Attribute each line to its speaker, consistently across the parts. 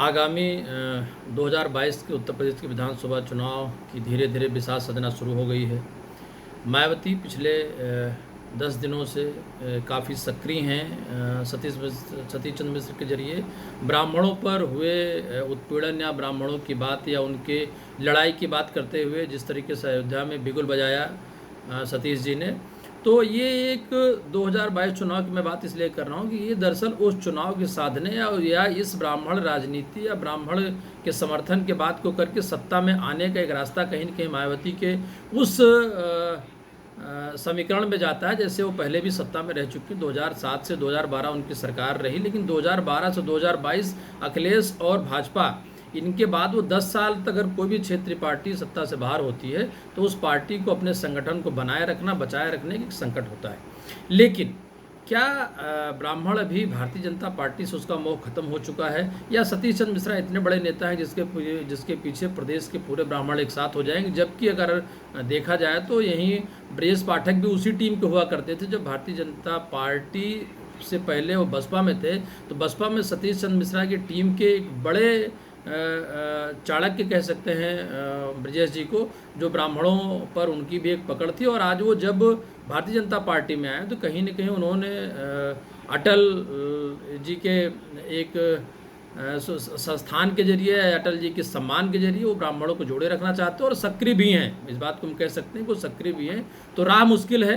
Speaker 1: आगामी 2022 के उत्तर प्रदेश के विधानसभा चुनाव की धीरे धीरे बिसात सजना शुरू हो गई है। मायावती पिछले 10 दिनों से काफ़ी सक्रिय हैं। सतीश चंद्र मिश्र के जरिए ब्राह्मणों पर हुए उत्पीड़न या ब्राह्मणों की बात या उनके लड़ाई की बात करते हुए जिस तरीके से अयोध्या में बिगुल बजाया सतीश जी ने, तो ये एक 2022 चुनाव की मैं बात इसलिए कर रहा हूँ कि ये दरअसल उस चुनाव के साधने या इस ब्राह्मण राजनीति या ब्राह्मण के समर्थन के बात को करके सत्ता में आने का एक रास्ता कहीं न कहीं मायावती के उस समीकरण में जाता है। जैसे वो पहले भी सत्ता में रह चुकी, 2007 से 2012 उनकी सरकार रही, लेकिन 2012 से 2022 अखिलेश और भाजपा इनके बाद वो 10 साल तक अगर कोई भी क्षेत्रीय पार्टी सत्ता से बाहर होती है तो उस पार्टी को अपने संगठन को बनाए रखना, बचाए रखने की संकट होता है। लेकिन क्या ब्राह्मण अभी भारतीय जनता पार्टी से उसका मोह खत्म हो चुका है, या सतीश चंद्र मिश्रा इतने बड़े नेता हैं जिसके पीछे प्रदेश के पूरे ब्राह्मण एक साथ हो जाएंगे? जबकि अगर देखा जाए तो यहीं ब्रजेश पाठक भी उसी टीम के हुआ करते थे जब भारतीय जनता पार्टी से पहले वो बसपा में थे। तो बसपा में सतीश चंद्र मिश्रा की टीम के एक बड़े चाणक्य कह सकते हैं ब्रजेश जी को, जो ब्राह्मणों पर उनकी भी एक पकड़ थी। और आज वो जब भारतीय जनता पार्टी में आए तो कहीं न कहीं उन्होंने अटल जी के एक संस्थान के जरिए, अटल जी के सम्मान के जरिए वो ब्राह्मणों को जोड़े रखना चाहते हैं और सक्रिय भी हैं। इस बात को हम कह सकते हैं कि वो सक्रिय भी हैं। तो राह मुश्किल है,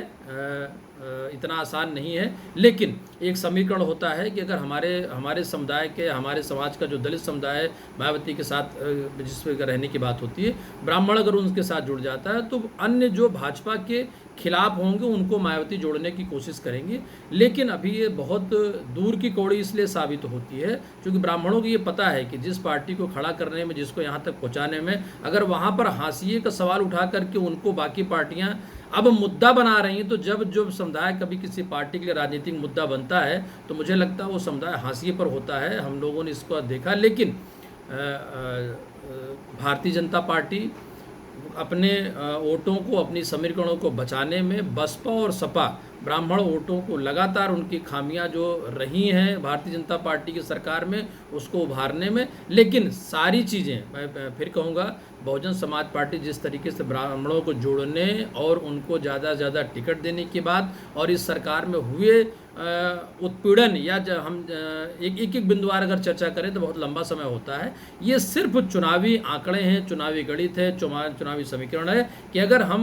Speaker 1: इतना आसान नहीं है, लेकिन एक समीकरण होता है कि अगर हमारे समुदाय के, हमारे समाज का जो दलित समुदाय है मायावती के साथ जिस पर रहने की बात होती है, ब्राह्मण अगर उनके साथ जुड़ जाता है तो अन्य जो भाजपा के खिलाफ होंगे उनको मायावती जोड़ने की कोशिश करेंगी। लेकिन अभी ये बहुत दूर की कौड़ी इसलिए साबित होती है क्योंकि ब्राह्मणों को ये पता है कि जिस पार्टी को खड़ा करने में, जिसको यहाँ तक पहुँचाने में, अगर वहाँ पर हाशिए का सवाल उठा करके उनको बाकी पार्टियाँ अब मुद्दा बना रही हैं, तो जब समुदाय कभी किसी पार्टी के लिए राजनीतिक मुद्दा बनता है तो मुझे लगता है वो समुदाय हाशिए पर होता है। हम लोगों ने इसको देखा। लेकिन भारतीय जनता पार्टी अपने वोटों को, अपनी समीकरणों को बचाने में बसपा और सपा ब्राह्मण वोटों को लगातार उनकी खामियां जो रही हैं भारतीय जनता पार्टी की सरकार में उसको उभारने में, लेकिन सारी चीज़ें मैं फिर कहूँगा, बहुजन समाज पार्टी जिस तरीके से ब्राह्मणों को जोड़ने और उनको ज़्यादा से ज़्यादा टिकट देने की बात और इस सरकार में हुए उत्पीड़न या हम एक बिंदुवार अगर चर्चा करें तो बहुत लंबा समय होता है। ये सिर्फ चुनावी आंकड़े हैं, चुनावी गणित है, चुनावी समीकरण है कि अगर हम